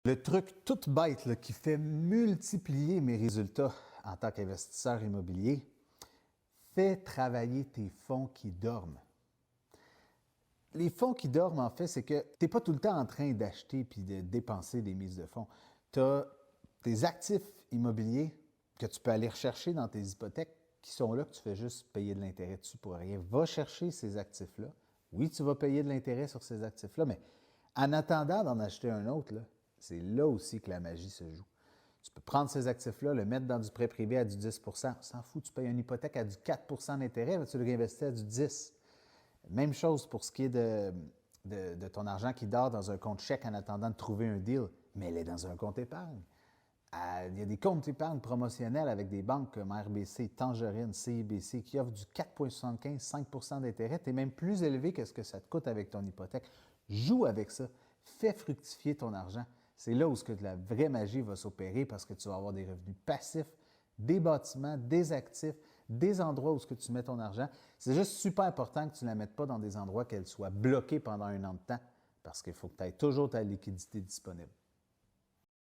Le truc tout bête là, qui fait multiplier mes résultats en tant qu'investisseur immobilier, fais travailler tes fonds qui dorment. Les fonds qui dorment, en fait, c'est que tu n'es pas tout le temps en train d'acheter puis de dépenser des mises de fonds. Tu as tes actifs immobiliers que tu peux aller rechercher dans tes hypothèques qui sont là, que tu fais juste payer de l'intérêt dessus pour rien. Va chercher ces actifs-là. Oui, tu vas payer de l'intérêt sur ces actifs-là, mais en attendant d'en acheter un autre, c'est là aussi que la magie se joue. Tu peux prendre ces actifs-là, le mettre dans du prêt privé à du 10 on s'en fout, tu payes une hypothèque à du 4 d'intérêt, mais tu le réinvestis à du 10. Même chose pour ce qui est de ton argent qui dort dans un compte chèque en attendant de trouver un deal, mais elle est dans un compte épargne. Il y a des comptes épargne promotionnels avec des banques comme RBC, Tangerine, CIBC qui offrent du 4,75, 5 d'intérêt. Tu es même plus élevé que ce que ça te coûte avec ton hypothèque. Joue avec ça. Fais fructifier ton argent. C'est là où la vraie magie va s'opérer parce que tu vas avoir des revenus passifs, des bâtiments, des actifs, des endroits où tu mets ton argent. C'est juste super important que tu ne la mettes pas dans des endroits qu'elle soit bloquée pendant un an de temps parce qu'il faut que tu aies toujours ta liquidité disponible.